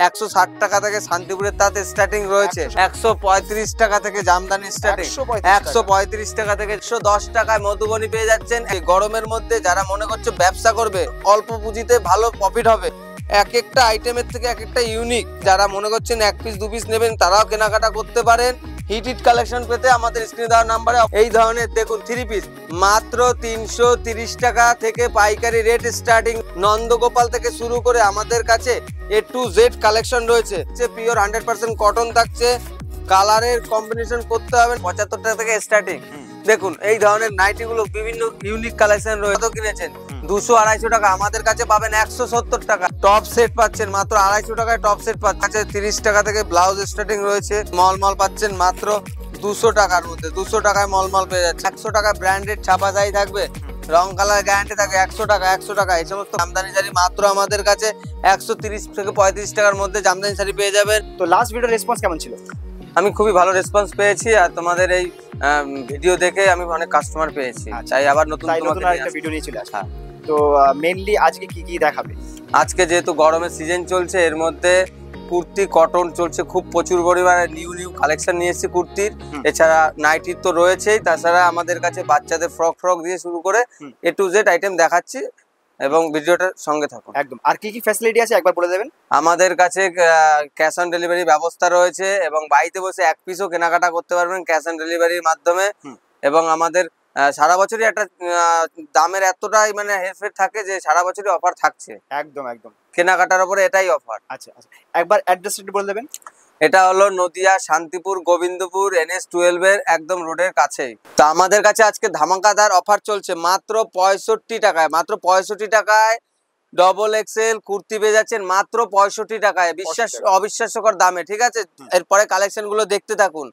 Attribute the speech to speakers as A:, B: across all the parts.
A: 160 টাকা থেকে শান্তিপুরের তাঁত স্টার্টিং রয়েছে, 135 টাকা থেকে জামদানি স্টার্টিং, 135 টাকা থেকে 110 টাকায় মধুবনী পেয়ে যাচ্ছেন। এই গরমের মধ্যে যারা মনে করছে ব্যবসা করবে, অল্প পুঁজিতে ভালো প্রফিট হবে, এক একটা আইটেমের থেকে এক একটা ইউনিক, যারা মনে করছেন এক পিস দু পিস নেবেন তারাও কেনাকাটা করতে পারেন। হিট কালেকশন পেতে আমাদের স্ক্রিনে দেওয়া নাম্বারে এই ধরনের দেখুন 3 পিস মাত্র 330 টাকা থেকে পাইকারি রেট স্টার্টিং। নন্দগোপাল থেকে শুরু করে আমাদের কাছে A to Z কালেকশন রয়েছে, পিওর 100% কটন থাকছে। কালারের কম্বিনেশন করতে হবে, 75 টাকা থেকে স্টার্টিং। দেখুন এই ধরনের নাইটি গুলো বিভিন্ন ইউনিক কালেকশন রয়েছে। কত কিনেছেন? 200-250 টাকা, আমাদের কাছে পাবেন 170 টাকা। টপ সেট পাচ্ছেন মাত্র 250 টাকায়, টপ সেট পাচ্ছেন 30 টাকা থেকে ব্লাউজ স্টার্টিং রয়েছে। মলমল পাচ্ছেন মাত্র 200 টাকার মধ্যে, 200 টাকায় মলমল পেয়ে যাচ্ছে। 100 টাকা ব্র্যান্ডেড ছাপা শাড়ি থাকবে, রং কালার গ্যারান্টি থাকে। 100 টাকা 100 টাকা। এই সমস্ত জামদানি শাড়ি মাত্র আমাদের কাছে 130 থেকে 35 টাকার মধ্যে জামদানি শাড়ি পেয়ে যাবেন।
B: তো লাস্ট ভিডিও রেসপন্স কেমন ছিল?
A: আমি খুবই ভালো রেসপন্স পেয়েছি, আর তোমাদের এই ভিডিও দেখে আমি অনেক কাস্টমার পেয়েছি। চাই আবার নতুন
B: একটা ভিডিও নিয়ে চলে আসা। তো মেইনলি আজকে কি কি দেখাবে?
A: আজকে যেহেতু গরমের সিজন চলছে, এর মধ্যে কুর্তি কটন চলছে খুব প্রচুর পরিমাণে, নিউ কালেকশন নিয়ে এসেছি কুর্তির। এছাড়া নাইটির তো রয়েছেই, তাছাড়া আমাদের কাছে বাচ্চাদের ফ্রক দিয়ে শুরু করে A to Z আইটেম দেখাচ্ছি, এবং ভিডিওটার সঙ্গে থাকুন
B: একদম। আর কি কি ফ্যাসিলিটি আছে একবার বলে দেবেন?
A: আমাদের কাছে ক্যাশ অন ডেলিভারি ব্যবস্থা রয়েছে, এবং বাড়িতে বসে এক পিসও কেনাকাটা করতে পারবেন ক্যাশ অন ডেলিভারির মাধ্যমে। এবং আমাদের সারা বছরই একটা দামের এতটাই মানে হেরফের থাকে যে সারা বছরই অফার থাকছে।
B: একদম একদম,
A: কেনাকাটার উপরে এটাই অফার।
B: আচ্ছা আচ্ছা, একবার অ্যাড্রেসটা বলে দেবেন।
A: এটা হলো নদিয়া শান্তিপুর গোবিন্দপুর NH-12 এর একদম রোডের কাছেই। তো আমাদের কাছে আজকে ধামাকাদার অফার চলছে মাত্র 65 টাকায়, মাত্র 65 টাকায় ডবল এক্সেল কুর্তি পেয়ে যাচ্ছেন মাত্র 65 টাকায়, অবিশ্বাস্যকর দামে। ঠিক আছে, এরপরে কালেকশন গুলো দেখতে থাকুন।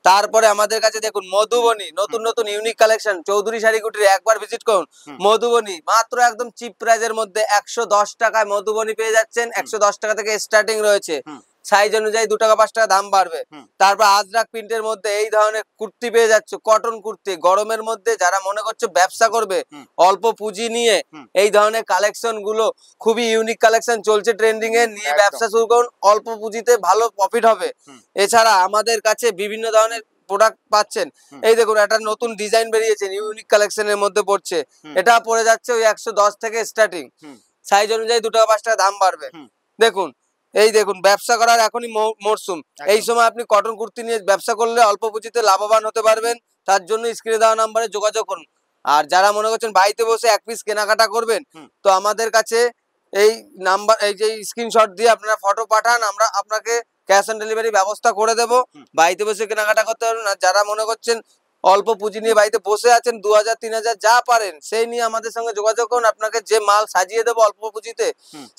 A: তারপরে আমাদের কাছে দেখুন মধুবনী, নতুন নতুন ইউনিক কালেকশন। চৌধুরী শাড়ি কুটির একবার ভিজিট করুন। মধুবনী মাত্র একদম চিপ প্রাইজের মধ্যে 110 টাকায় মধুবনী পেয়ে যাচ্ছেন। 110 টাকা থেকে স্টার্টিং রয়েছে, সাইজ অনুযায়ী 2 টাকা 5 টাকা দাম বাড়বে। তারপর আজরাক প্রিন্টের মধ্যে এই ধরনের কুর্তি পেয়ে যাচ্ছে, কটন কুর্তি। গরমের মধ্যে যারা মনে করছে ব্যবসা করবে, অল্প পুঁজি নিয়ে এই ধরনের কালেকশন গুলো খুবই ইউনিক কালেকশন চলছে ট্রেন্ডিং এ, নিয়ে ব্যবসা শুরু করুন, অল্প পুঁজিতে ভালো প্রফিট হবে। এছাড়া আমাদের কাছে বিভিন্ন ধরনের প্রোডাক্ট পাচ্ছেন। এই দেখুন একটা নতুন ডিজাইন বেরিয়েছে, ইউনিক কালেকশনের মধ্যে পড়ছে, এটা পড়ে যাচ্ছে ওই 110 থেকে স্টার্টিং, সাইজ অনুযায়ী 2 টাকা 5 টাকা দাম বাড়বে। দেখুন এই দেখুন, ব্যবসা করার এখনই মরশুম, এই সময় আপনি কটন কুর্তি নিয়ে ব্যবসা করলে অল্প পুঁজিতে লাভবান হতে পারবেন। তার জন্য স্ক্রিনে দেওয়া নাম্বারে যোগাযোগ করুন। আর যারা মনে করছেন বাড়িতে বসে এক পিস কেনাকাটা করবেন, তো আমাদের কাছে এই নাম্বার, এই যে স্ক্রিনশট দিয়ে আপনারা ফটো পাঠান, আমরা আপনাকে ক্যাশ অন ডেলিভারি ব্যবস্থা করে দেবো। বাড়িতে বসে কেনাকাটা করতে পারবেন। আর যারা মনে করছেন অল্প পুঁজি নিয়ে বাড়িতে বসে আছেন, 2000-3000 যা পারেন সেই নিয়ে আমাদের সঙ্গে যোগাযোগ করুন। আপনাকে যে মাল সাজিয়ে দেবো অল্প পুঁজিতে,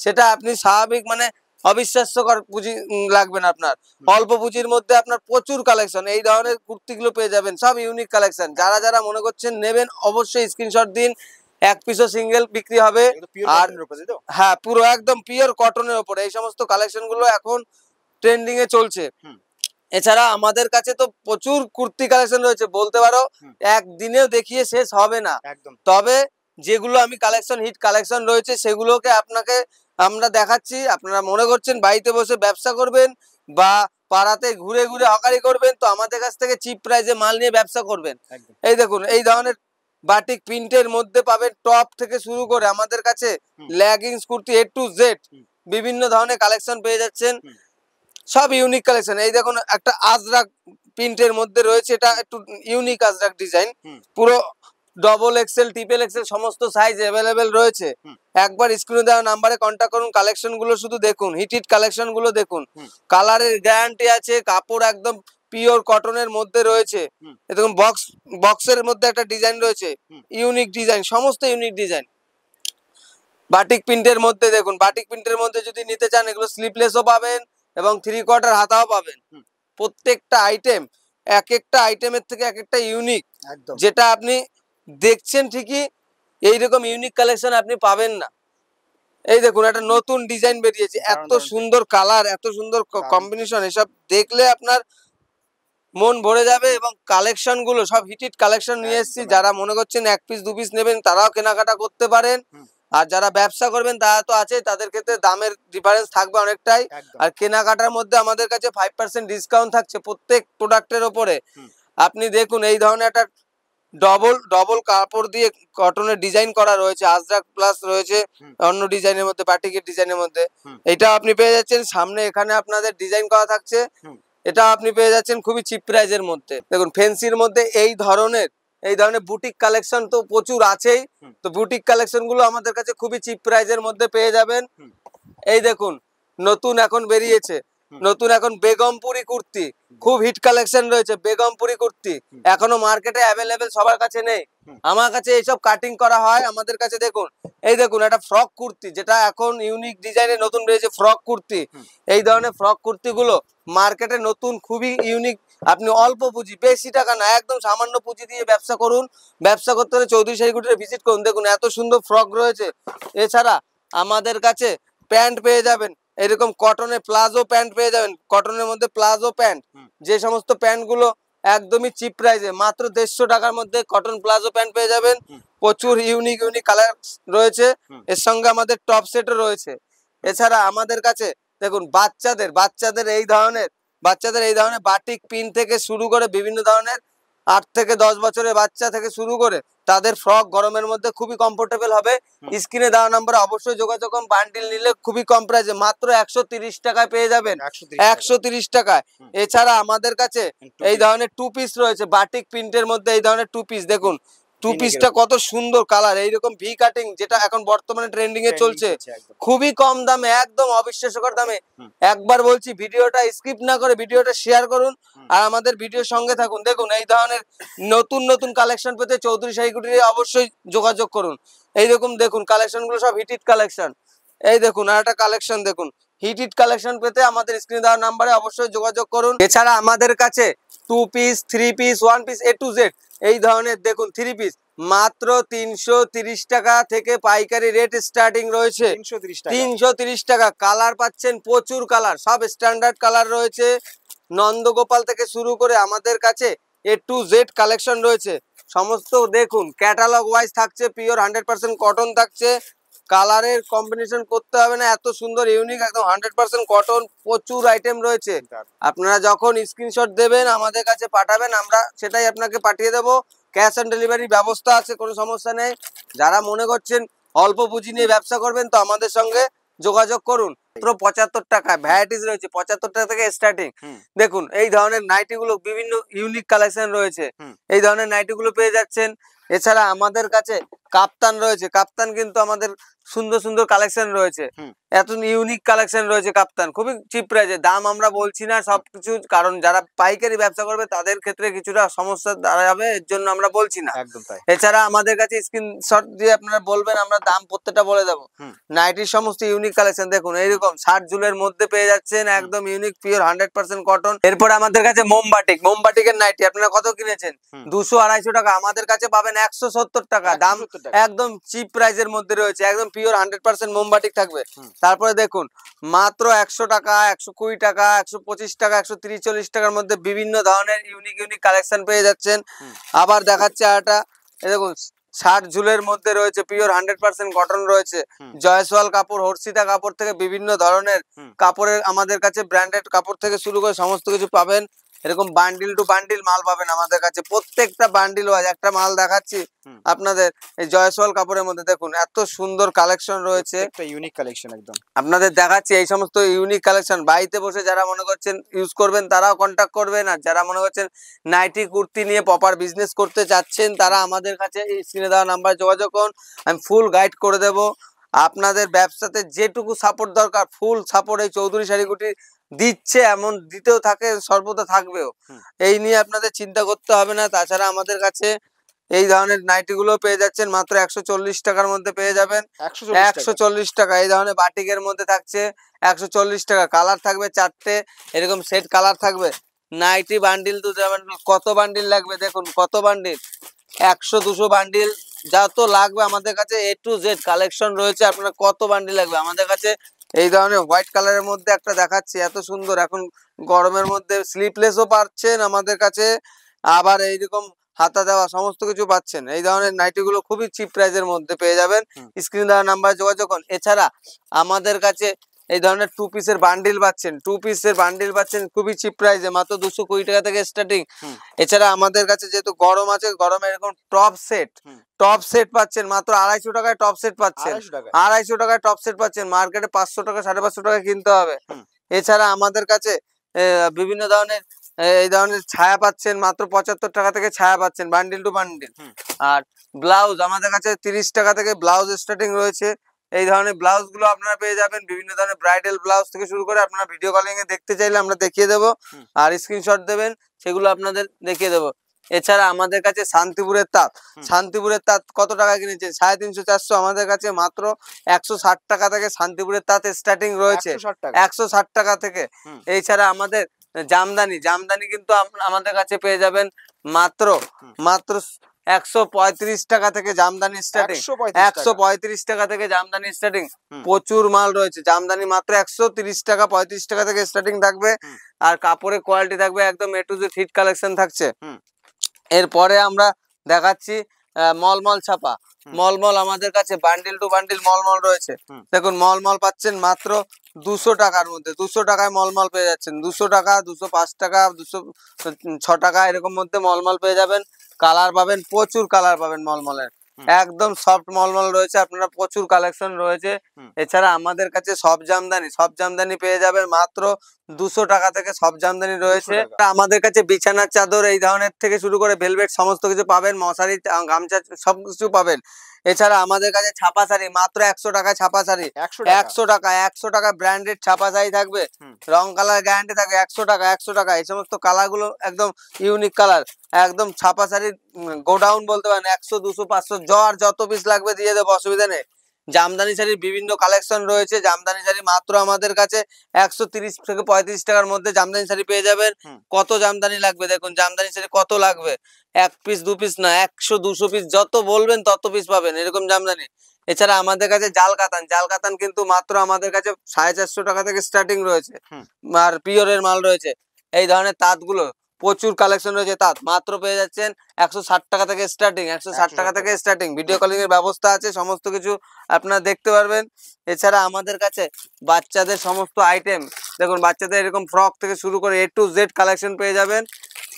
A: সেটা আপনি স্বাভাবিক মানে অবিশ্বাস্যকর পুঁজি লাগবে না আপনার। অল্প পুঁজির মধ্যে আপনার প্রচুর কালেকশন, এই ধরনের কুর্তিগুলো পেয়ে যাবেন, সব ইউনিক কালেকশন। যারা যারা মনে করছেন নেবেন অবশ্যই স্ক্রিনশট দিন, এক পিসও সিঙ্গেল বিক্রি হবে। আর হ্যাঁ, পুরো একদম পিওর কটনের উপরে এই সমস্ত কালেকশন গুলো এখন ট্রেন্ডিং এ চলছে। এছাড়া আমাদের কাছে তো প্রচুর কুর্তি কালেকশন রয়েছে, বলতে পারো একদিনেও দেখিয়ে শেষ হবে না। তবে যেগুলো আমি কালেকশন হিট কালেকশন রয়েছে সেগুলোকে আপনাকে আমরা দেখাচ্ছি। আপনারা মনে করছেন বাড়িতে বসে ব্যবসা করবেন বা পাড়াতে ঘুরে ঘুরে হকারি করবেন, তো আমাদের কাছ থেকে চিপ প্রাইসে মাল নিয়ে ব্যবসা করবেন। এই দেখুন এই ধরনের বাটিক প্রিন্টের মধ্যে পাবেন, টপ থেকে শুরু করে আমাদের কাছে leggings kurti A to Z বিভিন্ন ধরনের কালেকশন পেয়ে যাচ্ছেন, সব ইউনিক কালেকশন। এই দেখুন একটা আজরাক প্রিন্টের মধ্যে রয়েছে, এটা একটু ইউনিক আজরাক ডিজাইন, পুরো ডবল এক্সেল ট্রিপল এক্সেল সমস্ত সাইজ অ্যাভেলেবেল রয়েছে। একবার স্ক্রিনে দেওয়া নাম্বারে কন্ট্যাক্ট করুন, কালেকশন গুলো শুধু দেখুন, হিট কালেকশন গুলো দেখুন। কালারের গ্যারান্টি আছে, কাপড় একদম পিওর কটনের মধ্যে রয়েছে। দেখুন বক্সের মধ্যে একটা ডিজাইন রয়েছে, ইউনিক ডিজাইন, সমস্ত ইউনিক ডিজাইন। বাটিক প্রিন্টের মধ্যে দেখুন, বাটিক প্রিন্টের মধ্যে যদি নিতে চান এগুলো স্লিপলেসও পাবেন এবং 3/4 হাতাও পাবেন। প্রত্যেকটা আইটেম এক একটা আইটেমের থেকে এক একটা ইউনিক, যেটা আপনি দেখছেন ঠিকই এইরকম ইউনিক কালেকশন আপনি পাবেন না। এই দেখুন একটা নতুন ডিজাইন বেরিয়েছে, এত সুন্দর কালার, এত সুন্দর কম্বিনেশন, এসব দেখলে আপনার মন ভরে যাবে। এবং কালেকশন গুলো সব হিট কালেকশন নিয়ে এসেছি, যারা মনে করছেন এক পিস দু পিস নেবেন তারাও কেনাকাটা করতে পারেন। আর যারা ব্যবসা করবেন তারা তো আছে, তাদের ক্ষেত্রে দামের ডিফারেন্স থাকবে অনেকটাই।
B: একদম।
A: আর কেনাকাটার মধ্যে আমাদের কাছে 5% ডিসকাউন্ট থাকছে প্রত্যেক প্রোডাক্টের ওপরে।
B: হুম।
A: আপনি দেখুন এই ধরনের একটা ডবল ডবল কাপড় দিয়ে কটনের ডিজাইন করা রয়েছে, আজরাক প্লাস রয়েছে
B: হুম।
A: অন্য ডিজাইনের মধ্যে, বাটিকের ডিজাইনের মধ্যে।
B: হুম।
A: এটা আপনি পেয়ে যাচ্ছেন সামনে, এখানে আপনাদের ডিজাইন করা থাকছে।
B: হুম।
A: এটা আপনি পেয়ে যাচ্ছেন খুবই চিপ প্রাইজের মধ্যে। দেখুন ফ্যান্সির মধ্যে এই ধরনের বুটিক কালেকশন তো প্রচুর আছেই।
B: হুম।
A: তো বুটিক কালেকশন গুলো আমাদের কাছে খুবই চিপ প্রাইজের মধ্যে পেয়ে যাবেন।
B: হুম।
A: এই দেখুন নতুন এখন বেরিয়েছে,
B: হুম।
A: নতুন এখন বেগমপুরি কুর্তি, খুব হিট কালেকশন রয়েছে বেগমপুরি কুর্তি।
B: হুম।
A: এখনো মার্কেটে অ্যাভেলেবেল সবার কাছে নেই,
B: হুম।
A: আমার কাছে এইসব কাটিং করা হয় আমাদের কাছে। দেখুন এই দেখুন একটা ফ্রক কুর্তি, যেটা এখন ইউনিক ডিজাইনে নতুন বেরিয়েছে ফ্রক কুর্তি।
B: হুম।
A: এই ধরনের ফ্রক কুর্তি গুলো মার্কেটে নতুন, খুবই ইউনিক। আপনি অল্প পুঁজি, বেশি টাকা না, একদম সামান্য পুঁজি দিয়ে ব্যবসা করুন। ব্যবসা করতে হলে চৌধুরী শাড়ি কুটিরে ভিজিট করুন। দেখুন এত সুন্দর ফ্রক রয়েছে। এছাড়া আমাদের কাছে প্যান্ট পেয়ে যাবেন, এরকম কটনের প্লাজো প্যান্ট পেয়ে যাবেন, কটনের মধ্যে প্লাজো প্যান্ট।
B: হুম।
A: যে সমস্ত প্যান্ট গুলো একদমই চিপ প্রাইসে, মাত্র 150 টাকার মধ্যে কটন প্লাজো প্যান্ট পেয়ে যাবেন।
B: হুম।
A: প্রচুর ইউনিক ইউনিক কালার রয়েছে।
B: হুম।
A: এর সঙ্গে আমাদের টপ সেটও রয়েছে। এছাড়া আমাদের কাছে দেখুন বাচ্চাদের এই ধরনের বাটিক পিন থেকে শুরু করে বিভিন্ন ধরনের 8 থেকে 10 বছরের বাচ্চা থেকে শুরু করে তাদের ফ্রক গরমের মধ্যে খুবই কমফোর্টেবল হবে।
B: হুম।
A: স্ক্রিনে দেওয়া নাম্বারে অবশ্যই যোগাযোগ করুন। বান্ডিল নিলে খুবই কম প্রাইসে মাত্র 130 টাকায় পেয়ে যাবেন, 130 টাকায়।
B: হুম।
A: এছাড়া আমাদের কাছে
B: Two
A: এই
B: piece।
A: ধরনের টু পিস রয়েছে বাটিক প্রিন্টের মধ্যে। এই ধরনের টু পিস দেখুন, টু
B: Pin এ
A: পিসটা
B: কিরকম?
A: কত সুন্দর কালার, এইরকম ভি কাটিং, যেটা এখন বর্তমানে ট্রেন্ডিং এ
B: Trending
A: চলছে।
B: একদম।
A: খুবই কম দামে, একদম অবিশ্বাস্যকর দামে।
B: হুম।
A: একবার বলছি ভিডিওটা স্কিপ না করে ভিডিওটা শেয়ার করুন
B: হুম।
A: আর আমাদের ভিডিওর সঙ্গে থাকুন। দেখুন এই ধরনের নতুন নতুন কালেকশন পেতে চৌধুরী শাড়ি কুটিরে অবশ্যই যোগাযোগ করুন। এইরকম দেখুন কালেকশন গুলো সব হিট কালেকশন। এই দেখুন আর একটা কালেকশন দেখুন, হিট কালেকশন পেতে আমাদের স্ক্রিনে দেওয়া নাম্বারে অবশ্যই যোগাযোগ করুন। এছাড়া আমাদের কাছে two piece, three piece, one piece, A to Z এই ধরনের দেখুন থ্রি পিস মাত্র 330 টাকা থেকে পাইকারি রেট স্টার্টিং রয়েছে।
B: 330 টাকা।
A: 330 টাকা। কালার পাচ্ছেন প্রচুর কালার, সব স্ট্যান্ডার্ড কালার রয়েছে। নন্দগোপাল থেকে শুরু করে আমাদের কাছে এ টু জেড কালেকশন রয়েছে সমস্ত। দেখুন ক্যাটালগ ওয়াইজ থাকছে, পিওর 100% কটন থাকছে। কালারের কম্বিনেশন করতে হবে না, এত সুন্দর ইউনিক একদম 100% কটন, প্রচুর আইটেম রয়েছে। আপনারা যখন স্ক্রিনশট দেবেন আমাদের কাছে পাঠাবেন, আমরা সেটাই আপনাকে পাঠিয়ে দেবো। ক্যাশ অন ডেলিভারি ব্যবস্থা আছে, কোনো সমস্যা নেই। যারা মনে করছেন অল্প পুঁজি নিয়ে ব্যবসা করবেন তো আমাদের সঙ্গে যোগাযোগ করুন। মাত্র 75 টাকা ভ্যারাইটিস রয়েছে, 75 টাকা থেকে স্টার্টিং।
B: হুম।
A: দেখুন এই ধরনের নাইটি গুলো বিভিন্ন ইউনিক কালেকশন রয়েছে,
B: হুম।
A: এই ধরনের নাইটি গুলো পেয়ে যাচ্ছেন। এছাড়া আমাদের কাছে কাপ্তান রয়েছে, কাপ্তান কিন্তু আমাদের সুন্দর সুন্দর কালেকশন রয়েছে,
B: হুম।
A: এত ইউনিক কালেকশন রয়েছে। কাপ্তান খুবই চিপ প্রাইসে, দাম আমরা বলছি না সবকিছু, কারণ যারা পাইকারি ব্যবসা করবে তাদের ক্ষেত্রে কিছুটা সমস্যা দাঁড়াবে, এর জন্য আমরা বলছি না।
B: একদম তাই।
A: এছাড়া আমাদের কাছে স্ক্রিনশট দিয়ে আপনারা বলবেন, আমরা দাম প্রত্যেকটা বলে দেবো।
B: হুম।
A: নাইটির সমস্ত ইউনিক কালেকশন দেখুন, এইরকম 60 জুলের মধ্যে পেয়ে যাচ্ছেন, একদম ইউনিক পিওর 100% কটন। এরপর আমাদের কাছে মোমবাটিকের নাইটি আপনারা কত কিনেছেন?
B: হুম।
A: 200-250 টাকা, আমাদের কাছে পাবেন 170 টাকা। দাম
B: 170 টাকা।
A: একদম চিপ প্রাইসের মধ্যে রয়েছে, একদম পিওর 100% মোমবাটিক থাকবে।
B: হুম।
A: তারপরে দেখুন মাত্র 100 টাকা, 120 টাকা, 125 টাকা, 130-40 টাকার মধ্যে বিভিন্ন ধরনের ইউনিক ইউনিক কালেকশন পেয়ে যাচ্ছেন।
B: হুম।
A: আবার দেখাচ্ছে আরেকটা, এই দেখুন 60 ঝুলের মধ্যে রয়েছে, পিওর 100% কটন রয়েছে।
B: হুম।
A: জয়সওয়াল কাপড়, হর্ষিতা কাপড় থেকে বিভিন্ন ধরনের
B: হুম।
A: কাপড়ের আমাদের কাছে ব্র্যান্ডেড কাপড় থেকে শুরু করে সমস্ত কিছু পাবেন। এরকম বান্ডিল টু বান্ডিল মাল পাবেন আমাদের কাছে, প্রত্যেকটা বান্ডিল ওয়াইজ। একটা মাল দেখাচ্ছি
B: হুম।
A: আপনাদের, এই জয়সওয়াল কাপড়ের মধ্যে দেখুন এত সুন্দর কালেকশন রয়েছে।
B: একটা ইউনিক কালেকশন একদম।
A: আপনাদের দেখাচ্ছি এই সমস্ত ইউনিক কালেকশন। বাড়িতে বসে যারা মনে করছেন ইউজ করবেন তারাও কন্ট্যাক্ট করবেন, আর যারা মনে করছেন নাইটি কুর্তি নিয়ে প্রপার বিজনেস করতে চাচ্ছেন তারা আমাদের কাছে এই স্ক্রিনে দেওয়া নাম্বারে যোগাযোগ করুন, আমি ফুল গাইড করে দেব। আপনাদের ব্যবসাতে যেটুকু সাপোর্ট দরকার ফুল সাপোর্ট এই চৌধুরী শাড়ি কুটির দিচ্ছে, এমন দিতেও থাকে, সর্বদা থাকবেও।
B: হুম।
A: এই নিয়ে আপনাদের চিন্তা করতে হবে না। তাছাড়া আমাদের কাছে এই ধরনের নাইটি গুলো পেয়ে যাচ্ছেন মাত্র 140 টাকার মধ্যে পেয়ে যাবেন। 140 টাকা। এই ধরনের বাটিকের মধ্যে থাকছে 140 টাকা। কালার থাকবে 4টে, এরকম সেট কালার থাকবে। নাইটি বান্ডিল তো যাবেন, কত বান্ডিল লাগবে দেখুন, কত বান্ডিল, 100-200 বান্ডিল যত লাগবে আমাদের কাছে এ টু জেড কালেকশন রয়েছে। আপনার কত বান্ডিল লাগবে আমাদের কাছে। এই ধরনের হোয়াইট কালারের মধ্যে একটা দেখাচ্ছি, এত সুন্দর, এখন গরমের মধ্যে স্লিপলেসও পাচ্ছেন আমাদের কাছে। আবার এইরকম হাতা দেওয়া সমস্ত কিছু পাচ্ছেন। এই ধরনের নাইটি গুলো খুবই চিপ প্রাইসের মধ্যে পেয়ে যাবেন। স্ক্রিন দেওয়া নাম্বারে যোগাযোগ করুন। এছাড়া আমাদের কাছে এই ধরনের 2 পিসের বান্ডিল পাচ্ছেন, 2 পিসের বান্ডিল পাচ্ছেন খুবই চিপ প্রাইসে, মাত্র 220 টাকা থেকে স্টার্টিং। এছাড়া আমাদের কাছে যেহেতু গরম আছে, গরমে এরকম টপ সেট পাচ্ছেন মাত্র 250 টাকায়। টপ সেট পাচ্ছেন 250 টাকায়, টপ সেট পাচ্ছেন। মার্কেটে 500 টাকা 550 টাকা কিনতে হবে। এছাড়া আমাদের কাছে বিভিন্ন ধরনের এই ধরনের ছায়া পাচ্ছেন মাত্র 75 টাকা থেকে, ছায়া পাচ্ছেন বান্ডিল টু বান্ডিল। আর ব্লাউজ আমাদের কাছে 30 টাকা থেকে ব্লাউজ স্টার্টিং রয়েছে। এই ধরনের ব্লাউজ গুলো আপনারা পেয়ে যাবেন, বিভিন্ন ধরনের ব্রাইডাল ব্লাউজ থেকে শুরু করে। আপনারা ভিডিও কলিং এ দেখতে চাইলে আমরা দেখিয়ে দেবো, আর স্ক্রিনশট দেবেন, সেগুলো আপনাদের দেখিয়ে দেবো। এছাড়া আমাদের কাছে শান্তিপুরের তাঁত কত টাকা কিনেছে? 350 400। আমাদের কাছে মাত্র 160 টাকা থেকে শান্তিপুরের তাঁত স্টার্টিং রয়েছে, 160 টাকা থেকে। এছাড়া আমাদের জামদানি কিন্তু আমাদের কাছে পেয়ে যাবেন মাত্র 135 টাকা থেকে জামদানি স্টার্টিং। 135 টাকা থেকে জামদানি স্টার্টিং। প্রচুর মাল রয়েছে। জামদানি মাত্র 130 টাকা 35 টাকা থেকে স্টার্টিং থাকবে। আর কাপড়ের কোয়ালিটি থাকবে একদম এ টু জেড হিট কালেকশন থাকছে। এরপরে আমরা দেখাচ্ছি মলমল ছাপা। মলমল আমাদের কাছে বান্ডিল টু বান্ডিল মলমল রয়েছে। দেখুন মলমল পাচ্ছেন মাত্র 200 টাকার মধ্যে। 200 টাকায় মলমল পেয়ে যাচ্ছেন। 200 টাকা, 205 টাকা, 206 টাকা এরকম মধ্যে মলমল পেয়ে যাবেন। কালার পাবেন, প্রচুর কালার পাবেন মলমলের। একদম সফট মলমল রয়েছে, আপনারা প্রচুর কালেকশন রয়েছে। এছাড়া আমাদের কাছে সব জামদানি পেয়ে যাবেন মাত্র 200 টাকা থেকে। সব জামদানি রয়েছে। আমাদের কাছে বিছানার চাদর এই ধরনের থেকে শুরু করে ভেলভেট সমস্ত কিছু পাবেন, মশারি গামছা সবকিছু পাবেন। এছাড়া আমাদের কাছে ছাপা শাড়ি মাত্র 100 টাকায়। ছাপা শাড়ি 100 টাকা ব্র্যান্ডেড ছাপা শাড়ি থাকবে, রং কালার গ্যারান্টি থাকবে। 100 টাকা। এই সমস্ত কালার গুলো একদম ইউনিক কালার, একদম ছাপা শাড়ির গোডাউন বলতে পারেন। 100 200 500 যত পিস লাগবে দিয়ে দেবো, অসুবিধা নেই। জামদানি শাড়ির বিভিন্ন কালেকশন রয়েছে। জামদানি শাড়ি মাত্র আমাদের কাছে 130 থেকে 35 টাকার মধ্যে জামদানি শাড়ি পেয়ে যাবেন। কত জামদানি লাগবে দেখুন, জামদানি শাড়ি কত লাগবে, 1 পিস 2 পিস না, 100 200 পিস যত বলবেন তত পিস পাবেন এরকম জামদানি। এছাড়া আমাদের কাছে জাল কাতান কিন্তু মাত্র আমাদের কাছে 450 টাকা থেকে স্টার্টিং রয়েছে। আর পিওরের মাল রয়েছে। এই ধরনের তাঁতগুলো প্রচুর কালেকশন রয়েছে। তাঁত মাত্র পেয়ে যাচ্ছেন 160 টাকা থেকে স্টার্টিং। 160 টাকা থেকে স্টার্টিং। ভিডিও কলিং এর ব্যবস্থা আছে, সমস্ত কিছু আপনারা দেখতে পারবেন। এছাড়া আমাদের কাছে বাচ্চাদের সমস্ত আইটেম দেখুন, বাচ্চাদের এরকম ফ্রক থেকে শুরু করে A to Z কালেকশন পেয়ে যাবেন।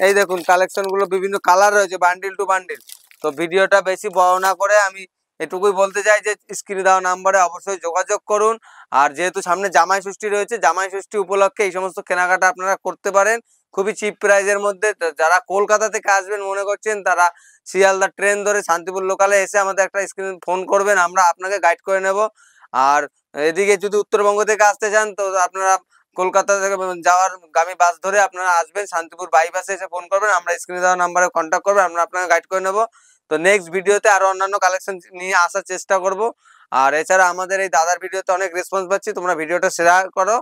A: এই দেখুন কালেকশন গুলো বিভিন্ন কালার রয়েছে, বান্ডিল টু বান্ডিল। তো ভিডিওটা বেশি বড় না করে আমি এটুকুই বলতে চাই যে স্ক্রিনে দেওয়া নাম্বারে অবশ্যই যোগাযোগ করুন। আর যেহেতু সামনে জামাই ষষ্ঠী রয়েছে, জামাই ষষ্ঠী উপলক্ষে এই সমস্ত কেনাকাটা আপনারা করতে পারেন খুবই চিপ প্রাইজের মধ্যে। যারা কলকাতা থেকে আসবেন মনে করছেন, তারা শিয়ালদা ট্রেন ধরে শান্তিপুর লোকালে এসে আমাদের একটা স্ক্রিন ফোন করবেন, আমরা আপনাকে গাইড করে নেব। আর এদিকে যদি উত্তরবঙ্গ থেকে আসতে চান, তো আপনারা কলকাতা থেকে যাওয়ার গামী বাস ধরে আপনারা আসবেন, শান্তিপুর বাইপাসে এসে ফোন করবেন, আমরা স্ক্রিনে দেওয়া নাম্বারে কন্ট্যাক্ট করবেন, আমরা আপনাকে গাইড করে নেব। তো নেক্সট ভিডিওতে আরো অন্যান্য কালেকশন নিয়ে আসার চেষ্টা করব। আর এছাড়া আমাদের এই দাদার ভিডিওতে অনেক রেসপন্স পাচ্ছি, তোমরা ভিডিওটা শেয়ার করো।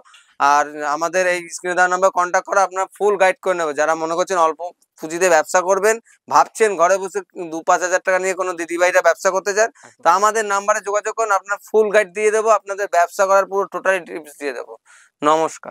A: আর আমাদের এই স্ক্রিনে দেওয়া নাম্বার কন্ট্যাক্ট করো, আপনারা ফুল গাইড করে নেবে। যারা মনে করছেন অল্প পুঁজিতে ব্যবসা করবেন, ভাবছেন ঘরে বসে 2-5 হাজার টাকা নিয়ে কোনো দিদিভাইরা ব্যবসা করতে চান, তা আমাদের নাম্বারে যোগাযোগ করুন, আপনার ফুল গাইড দিয়ে দেবো। আপনাদের ব্যবসা করার পুরো টোটালি টিপস দিয়ে দেবো। নমস্কার।